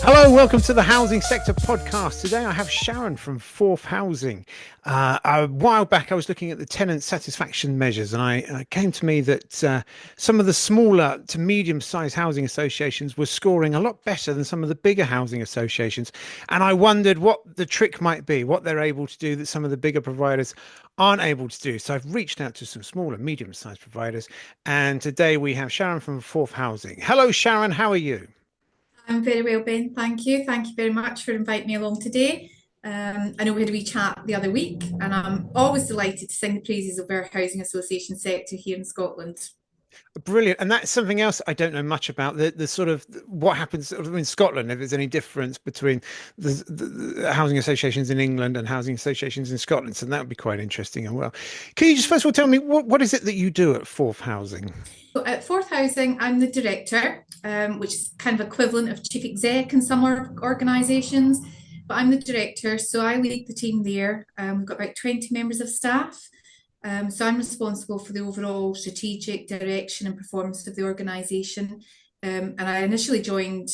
Hello, welcome to the Housing Sector Podcast. Today I have Sharon from Fourth Housing. A while back I was looking at the Tenant Satisfaction Measures, and it came to me that some of the smaller to medium-sized housing associations were scoring a lot better than some of the bigger housing associations. And I wondered what the trick might be, what they're able to do that some of the bigger providers aren't able to do. So I've reached out to some smaller, medium-sized providers, and today we have Sharon from Fourth Housing. Hello, Sharon, how are you? I'm very well, Ben. Thank you. Thank you very much for inviting me along today. I know we had a wee chat the other week, and I'm always delighted to sing the praises of our housing association sector here in Scotland. Brilliant. And that's something else I don't know much about, the sort of what happens sort of in Scotland, if there's any difference between the housing associations in England and housing associations in Scotland. So that would be quite interesting as well. Can you just first of all tell me what is it that you do at Fourth Housing? So at Fourth Housing, I'm the director, which is kind of equivalent of chief exec in some organisations, but I'm the director, so I lead the team there. We've got about 20 members of staff. So I'm responsible for the overall strategic direction and performance of the organisation. And I initially joined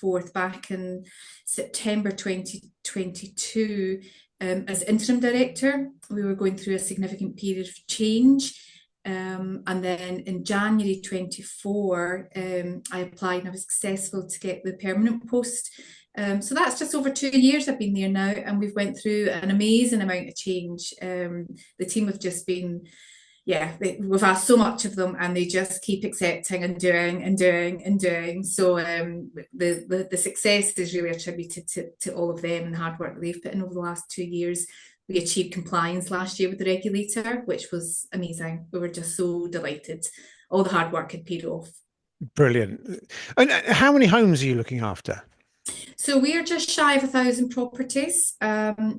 Forth back in September 2022 as interim director. We were going through a significant period of change. And then in January 24, I applied and I was successful to get the permanent post. So that's just over 2 years I've been there now, and we've went through an amazing amount of change. The team have just been, yeah, we've asked so much of them, and they just keep accepting and doing and doing and doing. So the success is really attributed to all of them and the hard work that they've put in over the last 2 years. We achieved compliance last year with the regulator, which was amazing. We were just so delighted. All the hard work had paid off. Brilliant. And how many homes are you looking after? So we are just shy of 1,000 properties.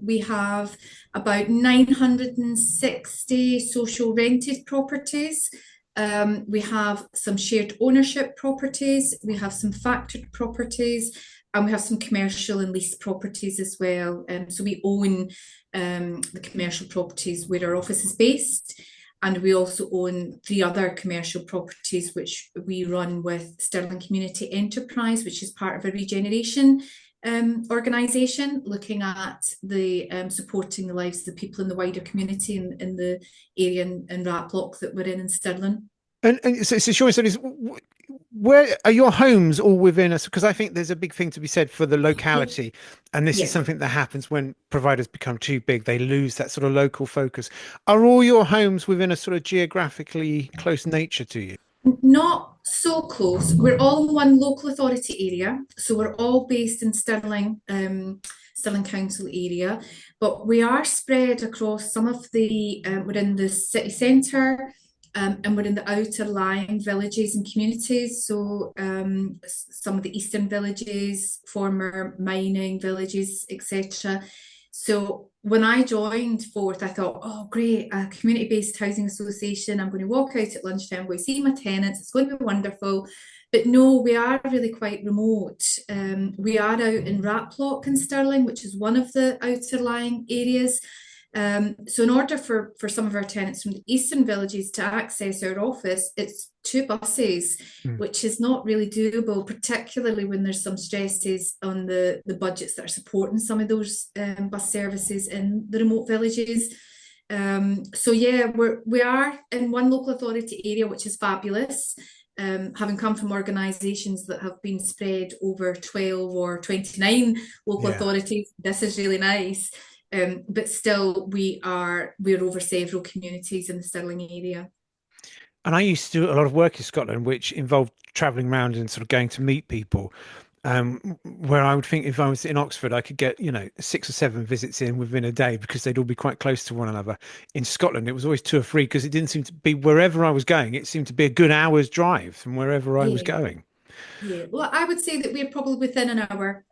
We have about 960 social rented properties. We have some shared ownership properties. We have some factored properties, and we have some commercial and leased properties as well. So we own the commercial properties where our office is based. And we also own 3 other commercial properties, which we run with Stirling Community Enterprise, which is part of a regeneration organisation, looking at the supporting the lives of the people in the wider community in the area in Raploch that we're in Stirling. And so Sean, so where are your homes all within us? Because I think there's a big thing to be said for the locality. And this is Yeah. something that happens when providers become too big. They lose that sort of local focus. Are all your homes within a sort of geographically close nature to you? Not so close. We're all in one local authority area, so we're all based in Stirling, Stirling Council area, but we are spread across some of the. We're in the city centre, and we're in the outer lying villages and communities. So some of the eastern villages, former mining villages, etc. So when I joined Forth, I thought, oh, great, a community-based housing association. I'm going to walk out at lunchtime, I'm going to see my tenants. It's going to be wonderful. But no, we are really quite remote. We are out in Raploch in Stirling, which is one of the outer lying areas. So in order for some of our tenants from the eastern villages to access our office, it's 2 buses, Mm. which is not really doable, particularly when there's some stresses on the budgets that are supporting some of those bus services in the remote villages. So yeah, we are in one local authority area, which is fabulous. Having come from organisations that have been spread over 12 or 29 local Yeah. authorities, this is really nice. But still, we're over several communities in the Stirling area. And I used to do a lot of work in Scotland, which involved traveling around and sort of going to meet people. Where I would think if I was in Oxford, I could get, 6 or 7 visits in within a day because they'd all be quite close to one another. In Scotland, it was always 2 or 3 because it didn't seem to be wherever I was going. It seemed to be a good hour's drive from wherever I was Yeah, going. yeah. Well, I would say that we're probably within an hour,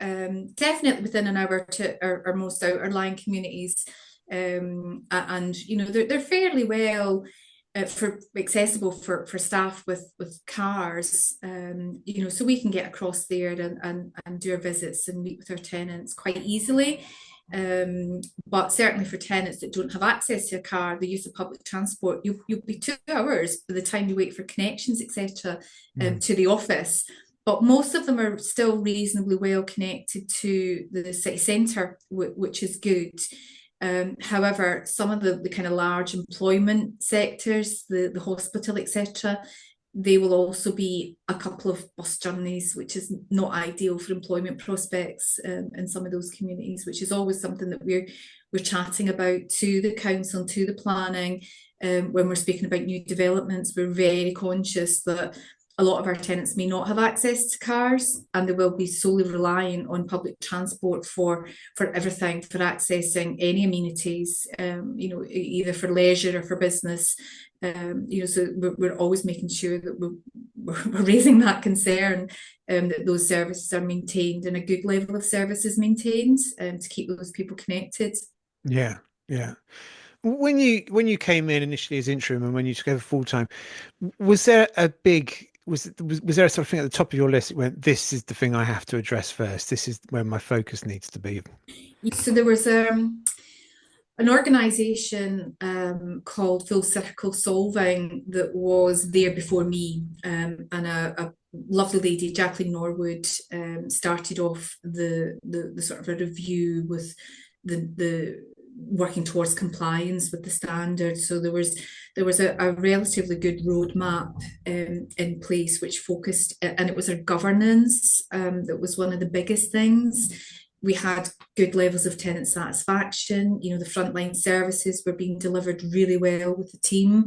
definitely within an hour to our most outlying communities. And they're fairly well. for accessible for staff with cars, so we can get across there and do our visits and meet with our tenants quite easily. But certainly for tenants that don't have access to a car, the use of public transport, you'll be 2 hours by the time you wait for connections, etc., to the office. But most of them are still reasonably well connected to the city centre, which is good. However, some of the kind of large employment sectors, the hospital, etc., they will also be a couple of bus journeys, which is not ideal for employment prospects in some of those communities, which is always something that we're chatting about to the council and to the planning. When we're speaking about new developments, we're very conscious that a lot of our tenants may not have access to cars, and they will be solely relying on public transport for everything, for accessing any amenities, either for leisure or for business. So we're always making sure that we're raising that concern, that those services are maintained and a good level of service is maintained, to keep those people connected. Yeah, yeah. When you came in initially as interim and when you took over full time, was there a big was there a sort of thing at the top of your list that went, this is the thing I have to address first. This is where my focus needs to be. So there was an organisation called Full Circle Solving that was there before me, and a lovely lady, Jacqueline Norwood, started off the sort of a review with the working towards compliance with the standards. So there was a relatively good roadmap in place which focused, and it was our governance that was one of the biggest things. We had good levels of tenant satisfaction. The frontline services were being delivered really well with the team,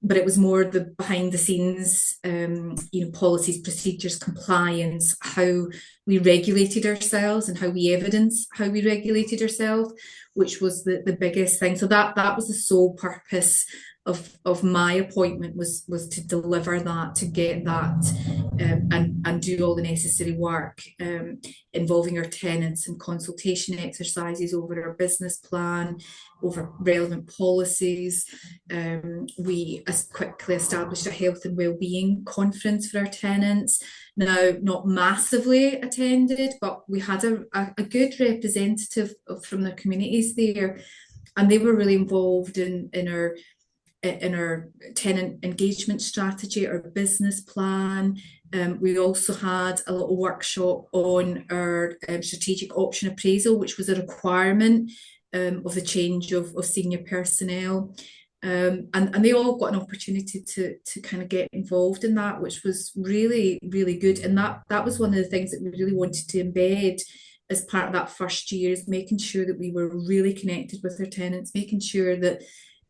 but it was more the behind the scenes, policies, procedures, compliance, how we regulated ourselves and how we evidence how we regulated ourselves, which was the biggest thing. So that was the sole purpose of my appointment, was to deliver that, to get that, and do all the necessary work involving our tenants and consultation exercises over our business plan, over relevant policies. We quickly established a health and wellbeing conference for our tenants. Now, not massively attended, but we had a good representative from the communities there, and they were really involved in our tenant engagement strategy, our business plan. We also had a little workshop on our strategic option appraisal, which was a requirement of the change of senior personnel. And they all got an opportunity to kind of get involved in that, which was really, really good. And that was one of the things that we really wanted to embed as part of that first year, is making sure that we were really connected with our tenants, making sure that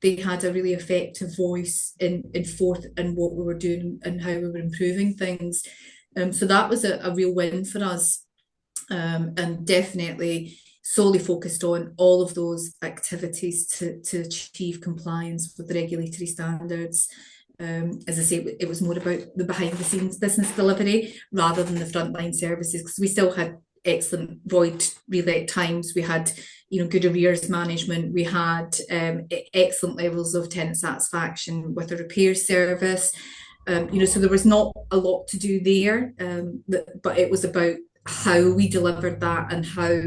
they had a really effective voice in forth in what we were doing and how we were improving things. So that was a real win for us, and definitely solely focused on all of those activities to achieve compliance with the regulatory standards. As I say, it was more about the behind the scenes business delivery rather than the frontline services, because we still had excellent void relet times. We had, good arrears management. We had excellent levels of tenant satisfaction with the repair service. So there was not a lot to do there, but it was about how we delivered that and how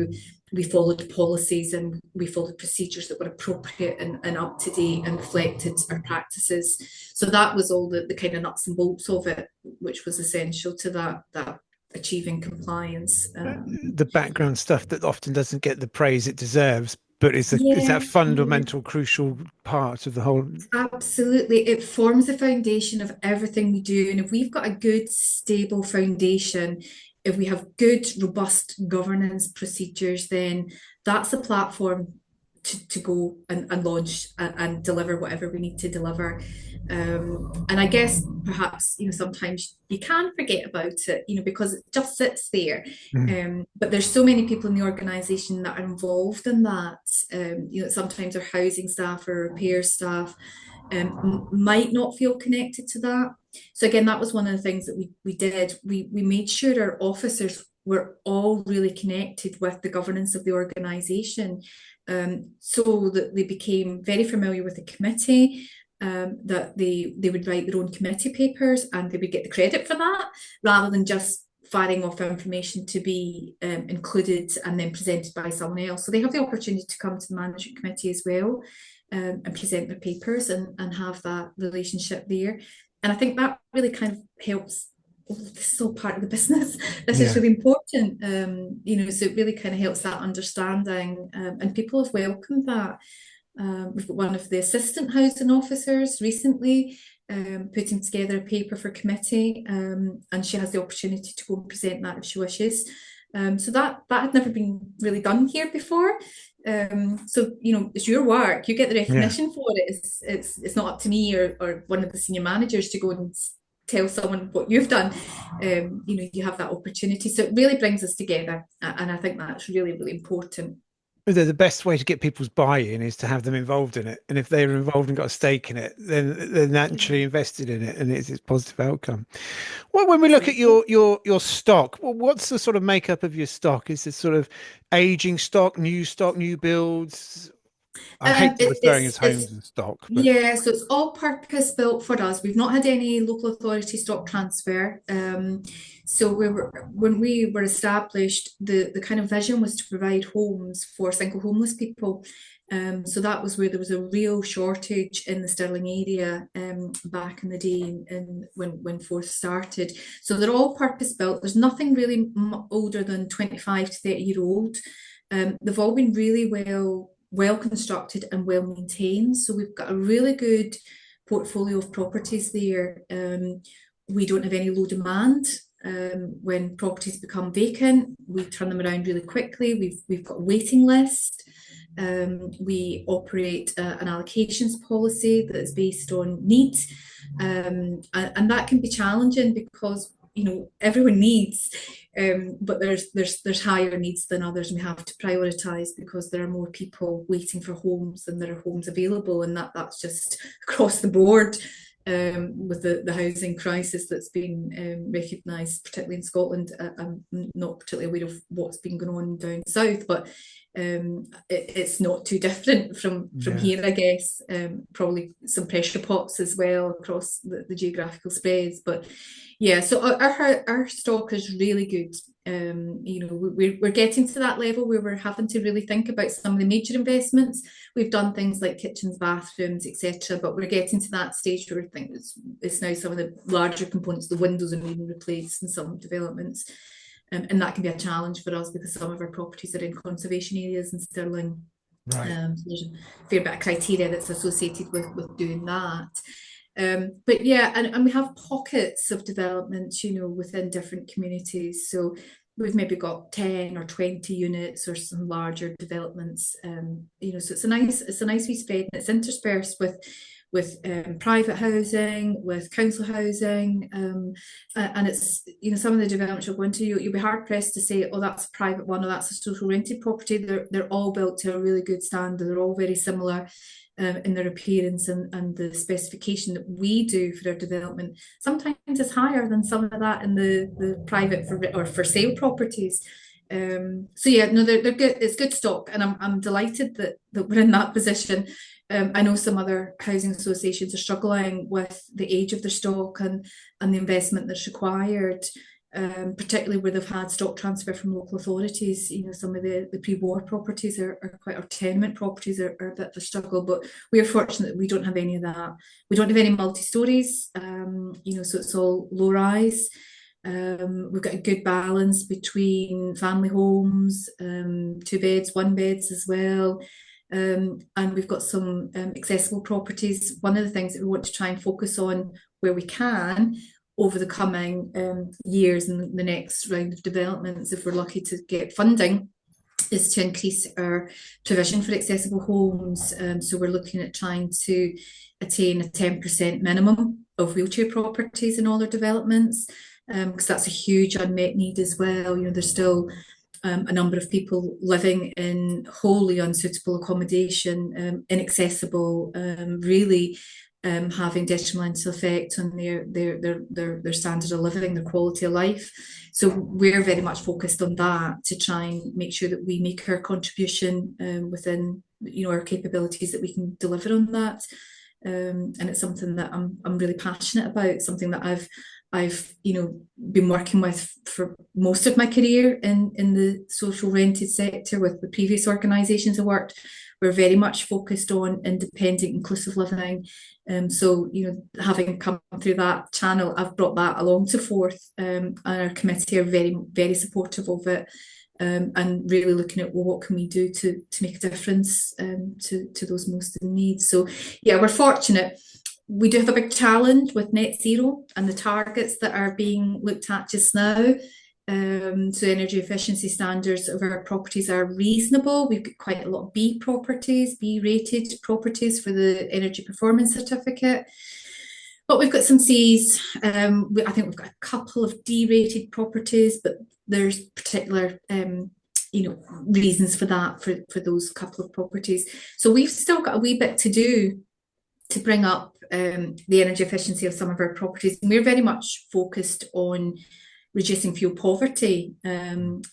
we followed policies and we followed procedures that were appropriate and up to date and reflected our practices. So that was all the kind of nuts and bolts of it, which was essential to that achieving compliance. The background stuff that often doesn't get the praise it deserves, but is that Yeah, fundamental, crucial part of the whole. absolutely. It forms the foundation of everything we do. And if we've got a good, stable foundation, if we have good, robust governance procedures, then that's the platform to go and launch and deliver whatever we need to deliver. And I guess perhaps, sometimes you can forget about it, because it just sits there. But there's so many people in the organisation that are involved in that. Sometimes our housing staff or repair staff might not feel connected to that. So again, that was one of the things that we did. We made sure our officers were all really connected with the governance of the organisation, so that they became very familiar with the committee, that they would write their own committee papers and they would get the credit for that rather than just firing off information to be included and then presented by someone else. So they have the opportunity to come to the management committee as well, and present their papers and have that relationship there. And I think that really kind of helps. Oh, this is all part of the business. This is Yeah. really important, so it really kind of helps that understanding, and people have welcomed that. We've got one of the assistant housing officers recently putting together a paper for committee, and she has the opportunity to go and present that if she wishes. So that had never been really done here before. So it's your work. You get the Yeah. recognition for it. It's not up to me or one of the senior managers to go and tell someone what you've done. You have that opportunity. So it really brings us together, and I think that's really, really important. The best way to get people's buy-in is to have them involved in it. And if they're involved and got a stake in it, then they're naturally invested in it and it's a positive outcome. Well, when we look at Exactly. your stock, well, what's the sort of makeup of your stock? Is it sort of aging stock, new builds? I hate to referring as It's homes and stock, but Yeah, so it's all purpose built for us. We've not had any local authority stock transfer. So when we were established, the kind of vision was to provide homes for single homeless people. So that was where there was a real shortage in the Stirling area back in the day, and when Forth started. So they're all purpose built. There's nothing really older than 25 to 30-year old. They've all been really well constructed and well maintained. So we've got a really good portfolio of properties there. We don't have any low demand. When properties become vacant, we turn them around really quickly. We've got a waiting list. We operate an allocations policy that is based on need, and that can be challenging because everyone needs, but there's higher needs than others, and we have to prioritise because there are more people waiting for homes than there are homes available, and that's just across the board. With the housing crisis that's been recognised, particularly in Scotland. I'm not particularly aware of what's been going on down south, but it's not too different from yeah. here, I guess. Probably some pressure pots as well across the geographical spreads, but yeah. So our stock is really good. We're getting to that level where we're having to really think about some of the major investments. We've done things like kitchens, bathrooms, etc., but we're getting to that stage where we think it's now some of the larger components, the windows are being replaced in some developments. And that can be a challenge for us because some of our properties are in conservation areas in Stirling. Right. So there's a fair bit of criteria that's associated with doing that. But yeah, and we have pockets of development, within different communities. So we've maybe got 10 or 20 units or some larger developments. So it's a nice wee spread, and it's interspersed with private housing, with council housing, and it's some of the developments you'll go into, you'll be hard pressed to say, oh, that's a private one or that's a social rented property. They're all built to a really good standard. They're all very similar in their appearance, and the specification that we do for our development sometimes is higher than some of that in the private for sale properties. So yeah, no, they're good. It's good stock, and I'm delighted that we're in that position. I know some other housing associations are struggling with the age of their stock and the investment that's required, particularly where they've had stock transfer from local authorities. Some of the pre-war properties are quite, or tenement properties are a bit of a struggle, but we are fortunate that we don't have any of that. We don't have any multi-stories, so it's all low-rise. We've got a good balance between family homes, 2 beds, 1 beds as well. And we've got some accessible properties. One of the things that we want to try and focus on where we can over the coming years and the next round of developments, if we're lucky to get funding, is to increase our provision for accessible homes. So we're looking at trying to attain a 10% minimum of wheelchair properties in all our developments, because that's a huge unmet need as well. There's still a number of people living in wholly unsuitable accommodation, inaccessible, really having detrimental effect on their standard of living, their quality of life. So we're very much focused on that to try and make sure that we make our contribution within our capabilities, that we can deliver on that. and it's something that I'm really passionate about. Something that I've been working with for most of my career in the social rented sector with the previous organisations I worked. We're very much focused on independent, inclusive living. So, having come through that channel, I've brought that along to Forth, and our committee are very, very supportive of it, and really looking at, well, what can we do to make a difference to those most in need. So, yeah, we're fortunate. We do have a big challenge with net zero and the targets that are being looked at just now. So energy efficiency standards of our properties are reasonable. We've got quite a lot of B properties, B rated properties for the energy performance certificate. But we've got some C's. I think we've got a couple of D rated properties, but there's particular reasons for that for those couple of properties. So we've still got a wee bit to do to bring up the energy efficiency of some of our properties. And we're very much focused on reducing fuel poverty. And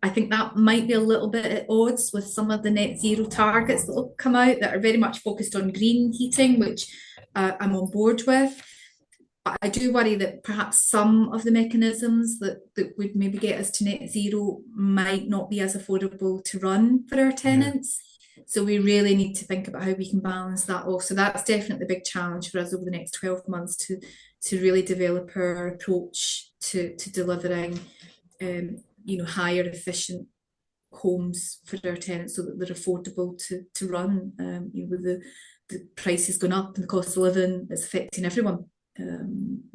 I think that might be a little bit at odds with some of the net zero targets that will come out that are very much focused on green heating, which I'm on board with. But I do worry that perhaps some of the mechanisms that would maybe get us to net zero might not be as affordable to run for our tenants. Yeah. So we really need to think about how we can balance that off. So that's definitely a big challenge for us over the next 12 months to really develop our approach to delivering higher efficient homes for our tenants so that they're affordable to run. With the prices going up and the cost of living, it's affecting everyone.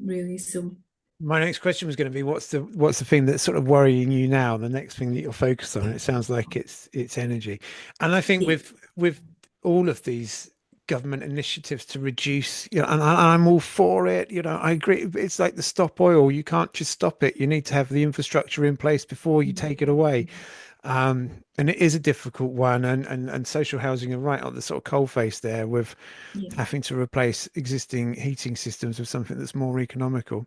Really. So my next question was going to be, what's the thing that's sort of worrying you now, the next thing that you're focused on? It sounds like it's energy, and I think with all of these government initiatives to reduce, and I'm all for it, I agree, it's like the stop oil, you can't just stop it, you need to have the infrastructure in place before you take it away. And it is a difficult one, and social housing are right on the sort of coalface there with having to replace existing heating systems with something that's more economical.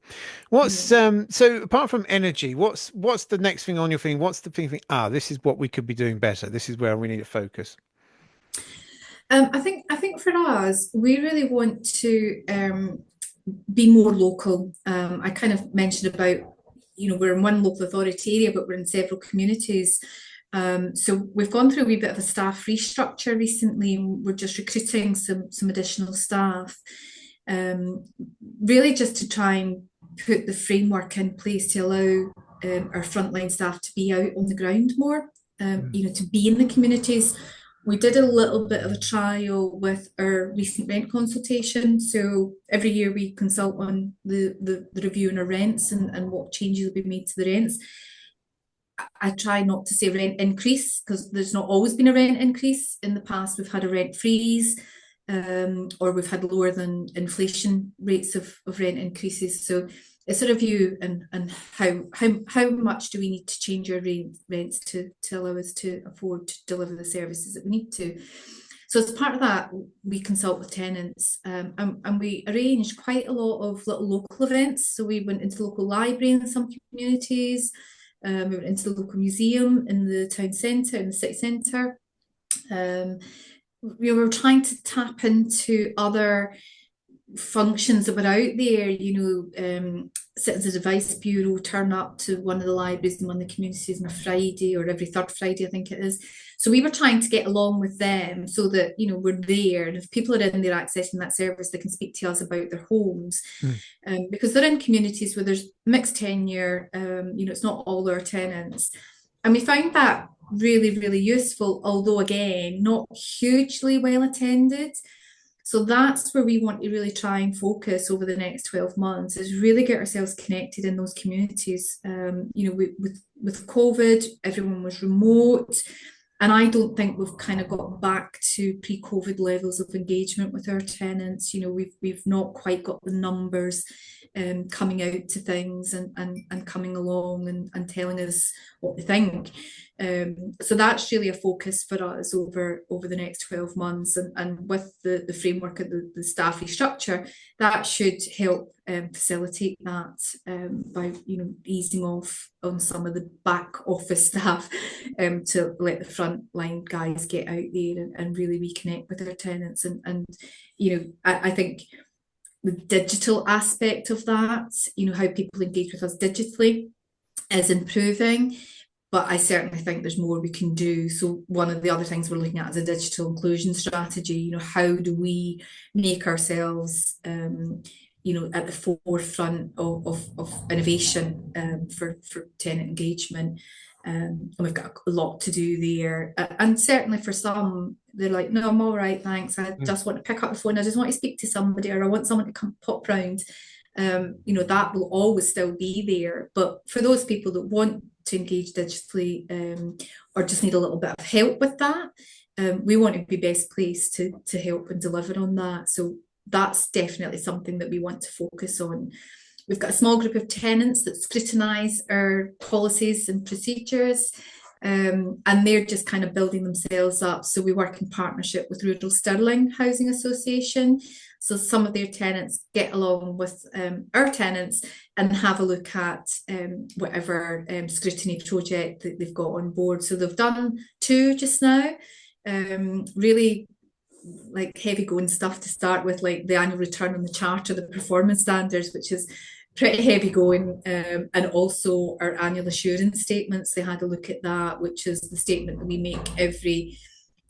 So apart from energy, what's the next thing on your thing? What's the thing? This is what we could be doing better. This is where we need to focus. I think for us, we really want to be more local. I kind of mentioned about, we're in one local authority area, but we're in several communities. So we've gone through a wee bit of a staff restructure recently, and we're just recruiting some additional staff, really just to try and put the framework in place to allow our frontline staff to be out on the ground more, to be in the communities. We did a little bit of a trial with our recent rent consultation. So every year we consult on the review on our rents and what changes will be made to the rents. I try not to say rent increase because there's not always been a rent increase. In the past, we've had a rent freeze, or we've had lower than inflation rates of rent increases. So it's a review and how much do we need to change our rents to allow us to afford to deliver the services that we need to. So as part of that, we consult with tenants, and we arranged quite a lot of little local events. So we went into the local library in some communities. We went into the local museum in the town centre, in the city centre. We were trying to tap into other functions that were out there, Citizens Advice Bureau turn up to one of the libraries in one of the communities on a Friday or every third Friday, I think it is. So we were trying to get along with them so that, we're there. And if people are in there accessing that service, they can speak to us about their homes. Because they're in communities where there's mixed tenure, it's not all our tenants. And we found that really, really useful, although again, not hugely well attended. So that's where we want to really try and focus over the next 12 months is really get ourselves connected in those communities. With COVID, everyone was remote. And I don't think we've kind of got back to pre-COVID levels of engagement with our tenants. We've not quite got the numbers coming out to things and coming along and telling us what they think. So that's really a focus for us over the next 12 months. And with the framework of the staff restructure, that should help facilitate that by easing off on some of the back office staff to let the frontline guys get out there and really reconnect with their tenants. And I think the digital aspect of that, how people engage with us digitally is improving. But I certainly think there's more we can do. So one of the other things we're looking at is a digital inclusion strategy. How do we make ourselves, at the forefront of innovation for tenant engagement? And we've got a lot to do there. And certainly for some, they're like, no, I'm all right, thanks. I just want to pick up the phone. I just want to speak to somebody, or I want someone to come pop round. That will always still be there. But for those people that want to engage digitally or just need a little bit of help with that, we want to be best placed to help and deliver on that. So that's definitely something that we want to focus on. We've got a small group of tenants that scrutinise our policies and procedures, and they're just kind of building themselves up. So we work in partnership with Rural Stirling Housing Association. So some of their tenants get along with our tenants and have a look at whatever scrutiny project that they've got on board. So they've done 2 just now, really like heavy going stuff to start with, like the annual return on the charter, the performance standards, which is pretty heavy going, and also our annual assurance statements. They had a look at that, which is the statement that we make every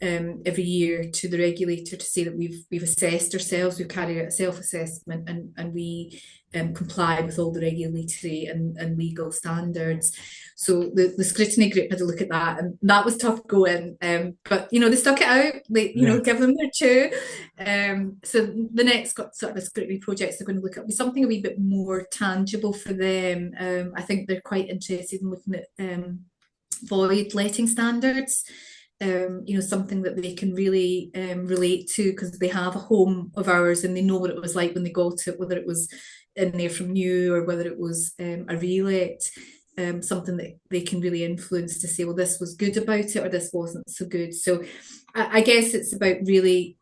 year to the regulator to say that we've assessed ourselves, we've carried out a self-assessment, and we comply with all the regulatory and legal standards. So the scrutiny group had a look at that, and that was tough going, but they stuck it out. They give them their chew. So the next sort of scrutiny projects they're going to look at will be something a wee bit more tangible for them. I think they're quite interested in looking at void letting standards. Something that they can really relate to, because they have a home of ours and they know what it was like when they got it, whether it was in there from new or whether it was a relet. Something that they can really influence to say, well, this was good about it or this wasn't so good. So I guess it's about really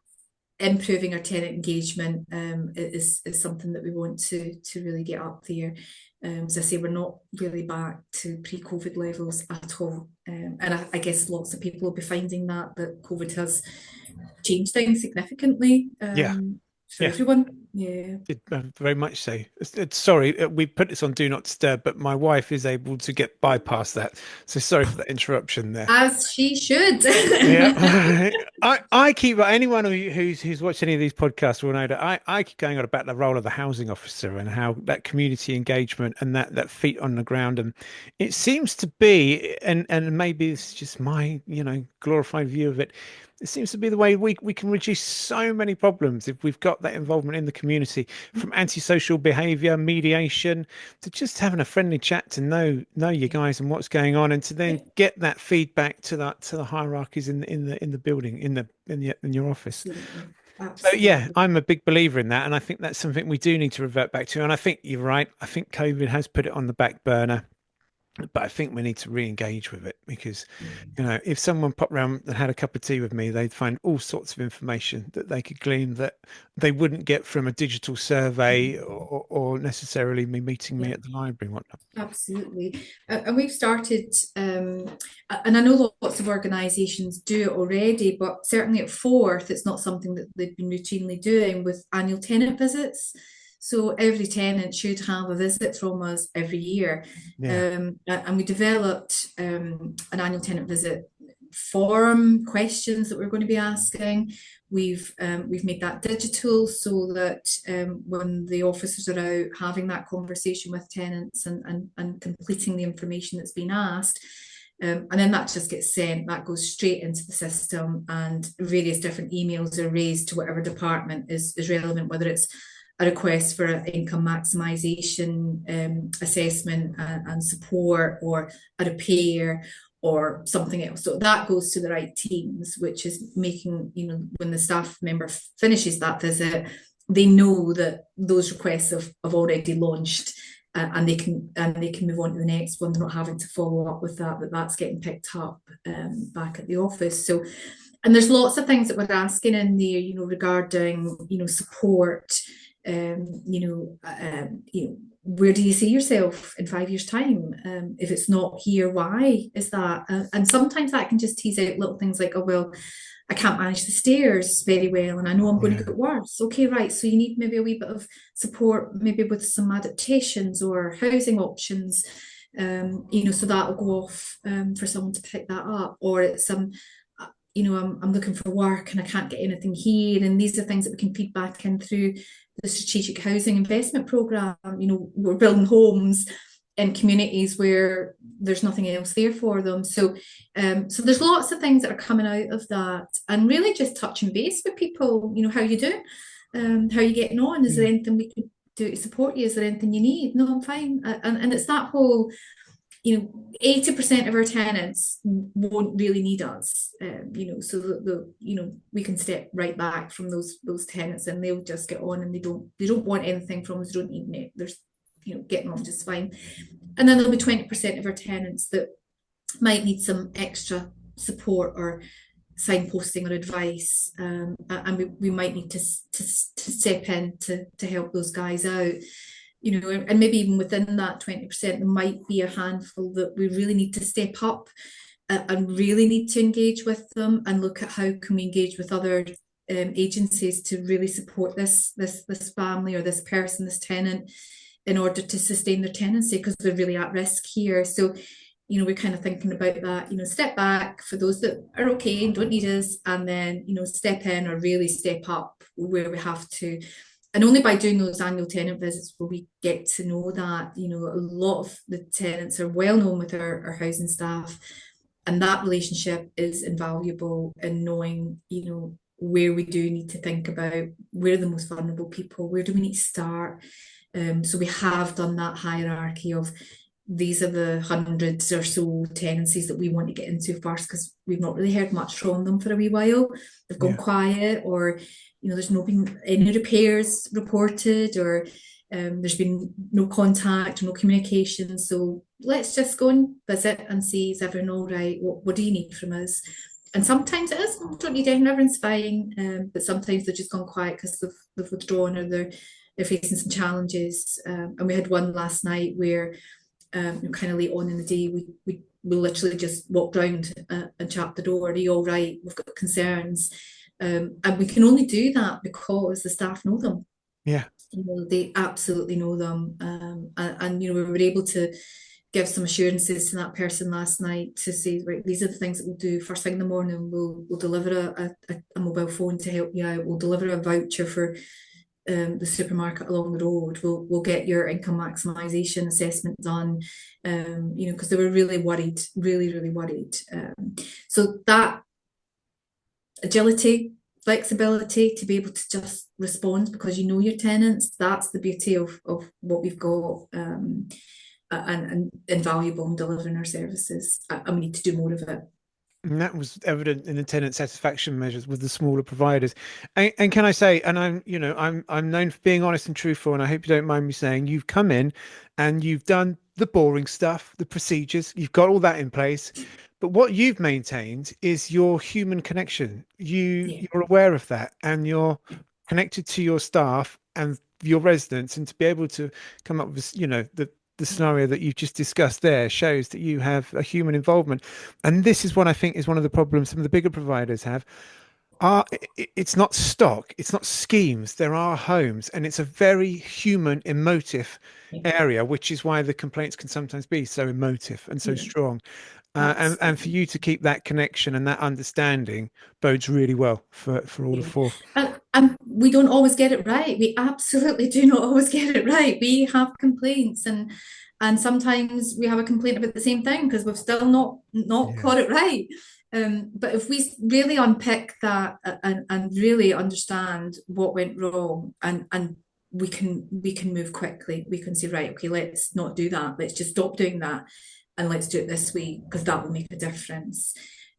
improving our tenant engagement is something that we want to really get up there. As I say, we're not really back to pre-COVID levels at all. And I guess lots of people will be finding that COVID has changed things significantly for everyone. Yeah. Very much so. Sorry, we put this on Do Not Disturb, but my wife is able to get bypast that. So sorry for the interruption there. As she should. Yeah. I keep, anyone who's watched any of these podcasts will know that I keep going on about the role of the housing officer and how that community engagement and that feet on the ground. And it seems to be, and maybe it's just my, glorified view of it. It seems to be the way we can reduce so many problems if we've got that involvement in the community, from antisocial behaviour, mediation, to just having a friendly chat to know you guys and what's going on, and to then get that feedback to the hierarchies in the building, in your office. Absolutely. So yeah, I'm a big believer in that, and I think that's something we do need to revert back to. And I think you're right. I think COVID has put it on the back burner. But I think we need to re-engage with it, because, if someone popped around and had a cup of tea with me, they'd find all sorts of information that they could glean that they wouldn't get from a digital survey or necessarily meeting me at the library and whatnot. Absolutely. And we've started, and I know lots of organisations do it already, but certainly at Forth, it's not something that they've been routinely doing, with annual tenant visits. So every tenant should have a visit from us every year. Yeah. And we developed an annual tenant visit form, questions that we're going to be asking. We've made that digital so that when the officers are out having that conversation with tenants and completing the information that's been asked, and then that just gets sent, that goes straight into the system, and various different emails are raised to whatever department is relevant, whether it's a request for an income maximisation assessment and support, or a repair, or something else. So that goes to the right teams, which is making, when the staff member finishes that visit, they know that those requests have already launched, and they can move on to the next one. They're not having to follow up with that's getting picked up back at the office. So, and there's lots of things that we're asking in there, regarding support. Where do you see yourself in 5 years' time? If it's not here, why is that? And sometimes that can just tease out little things like, oh, well, I can't manage the stairs very well, and I know I'm going to Yeah. get worse. Okay, right. So you need maybe a wee bit of support, maybe with some adaptations or housing options. So that'll go off for someone to pick that up, or it's I'm looking for work and I can't get anything here. And these are things that we can feed back in through the strategic housing investment program. We're building homes in communities where there's nothing else there for them. So there's lots of things that are coming out of that, and really just touching base with people. How you doing? How are you getting on? Is there anything we could do to support you? Is there anything you need? No, I'm fine. And it's that whole, 80% of our tenants won't really need us, so we can step right back from those tenants, and they'll just get on, and they don't want anything from us. They don't need it. There's, getting on just fine. And then there'll be 20% of our tenants that might need some extra support or signposting or advice, and we might need to step in to help those guys out. And maybe even within that 20%, there might be a handful that we really need to step up, and really need to engage with them and look at how can we engage with other agencies to really support this family or this person, this tenant, in order to sustain their tenancy, because they're really at risk here. So, we're kind of thinking about that, step back for those that are okay and don't need us, and then, step in or really step up where we have to. And only by doing those annual tenant visits will we get to know that, a lot of the tenants are well known with our housing staff, and that relationship is invaluable in knowing, where we do need to think about where are the most vulnerable people, where do we need to start. So we have done that hierarchy of, these are the hundreds or so tenancies that we want to get into first, because we've not really heard much from them for a wee while. They've gone quiet, or there's not been any repairs reported, or there's been no contact or no communication. So let's just go and visit and see, is everyone all right? What do you need from us? And sometimes it is, don't need anything, everyone's fine. But sometimes they've just gone quiet because they've withdrawn, or they're facing some challenges. And we had one last night where, kind of late on in the day, we literally just walked around and chapped the door. Are you all right? We've got concerns. And we can only do that because the staff know them. Yeah. They absolutely know them. And we were able to give some assurances to that person last night to say, right, these are the things that we'll do first thing in the morning. We'll deliver a mobile phone to help you out. We'll deliver a voucher for the supermarket along the road. We'll get your income maximisation assessment done, because they were really worried, really worried. So that agility, flexibility to be able to just respond because you know your tenants, that's the beauty of what we've got, and invaluable in delivering our services. And we need to do more of it. And that was evident in the tenant satisfaction measures with the smaller providers. And can I say, and I'm known for being honest and truthful, and I hope you don't mind me saying, you've come in and you've done the boring stuff, the procedures, you've got all that in place. But what you've maintained is your human connection. You're aware of that, and you're connected to your staff and your residents, and to be able to come up with, the scenario that you've just discussed there shows that you have a human involvement. And this is what I think is one of the problems some of the bigger providers have. It's not stock, it's not schemes, there are homes, and it's a very human, emotive area, which is why the complaints can sometimes be so emotive and so strong. And for you to keep that connection and that understanding bodes really well for all the four. And we don't always get it right. We absolutely do not always get it right. We have complaints, and sometimes we have a complaint about the same thing because we've still not got it right. But if we really unpick that and really understand what went wrong, and we can move quickly. We can say, right, okay, let's not do that. Let's just stop doing that, and let's do it this way because that will make a difference.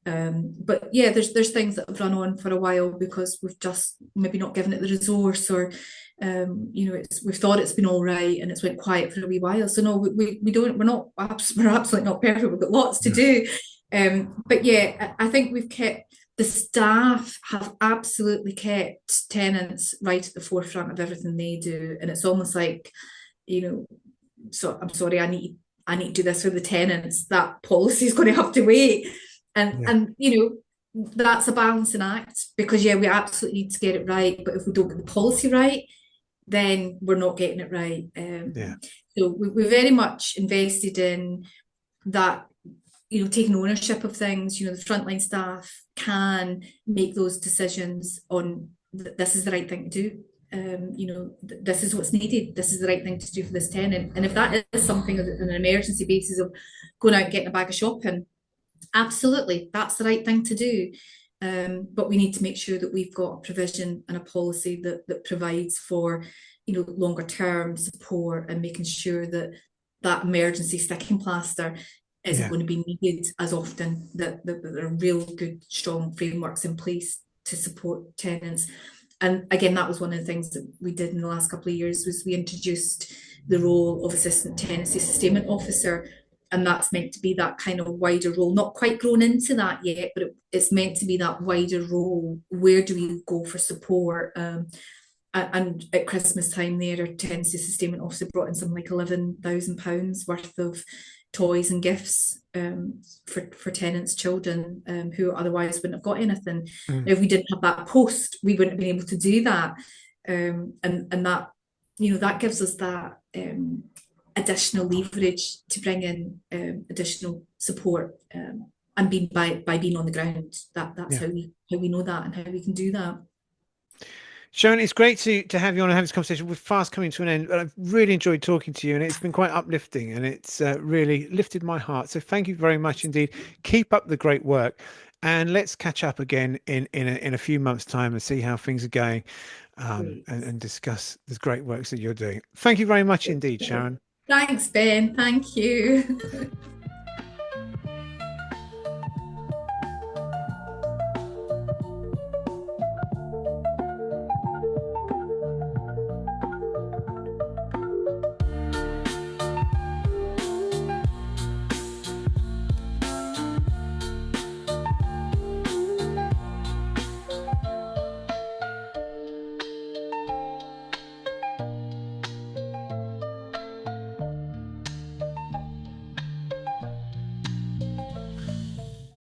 But yeah, there's things that have run on for a while because we've just maybe not given it the resource, or we've thought it's been all right and it's went quiet for a wee while. So no, we don't, we're absolutely not perfect. We've got lots to No. do. But yeah, I think we've kept the staff have absolutely kept tenants right at the forefront of everything they do, and it's almost like, so I'm sorry, I need to do this for the tenants. That policy is going to have to wait, and Yeah. and that's a balancing act, because yeah, we absolutely need to get it right, but if we don't get the policy right, then we're not getting it right. Yeah. So we very much invested in that, taking ownership of things. The frontline staff can make those decisions on this is the right thing to do. This is what's needed. This is the right thing to do for this tenant. And if that is something on an emergency basis of going out and getting a bag of shopping, absolutely, that's the right thing to do. But we need to make sure that we've got a provision and a policy that provides for, longer term support, and making sure that that emergency sticking plaster isn't Yeah. going to be needed as often, that there are real good, strong frameworks in place to support tenants. And again, that was one of the things that we did in the last couple of years, was we introduced the role of assistant tenancy sustainment officer, and that's meant to be that kind of wider role, not quite grown into that yet, but it's meant to be that wider role. Where do we go for support? And at Christmas time there, our tenancy sustainment officer brought in something like £11,000 worth of toys and gifts, for tenants' children, who otherwise wouldn't have got anything. Mm. Now, if we didn't have that post, we wouldn't have been able to do that. And that, that gives us that additional leverage to bring in additional support, and by being on the ground. That's Yeah. how we know that and how we can do that. Sharon, it's great to have you on and have this conversation. We're fast coming to an end, but I've really enjoyed talking to you, and it's been quite uplifting, and it's really lifted my heart. So thank you very much indeed. Keep up the great work, and let's catch up again in a few months' time and see how things are going, Great. and discuss the great works that you're doing. Thank you very much indeed, Sharon. Thanks, Ben. Thank you.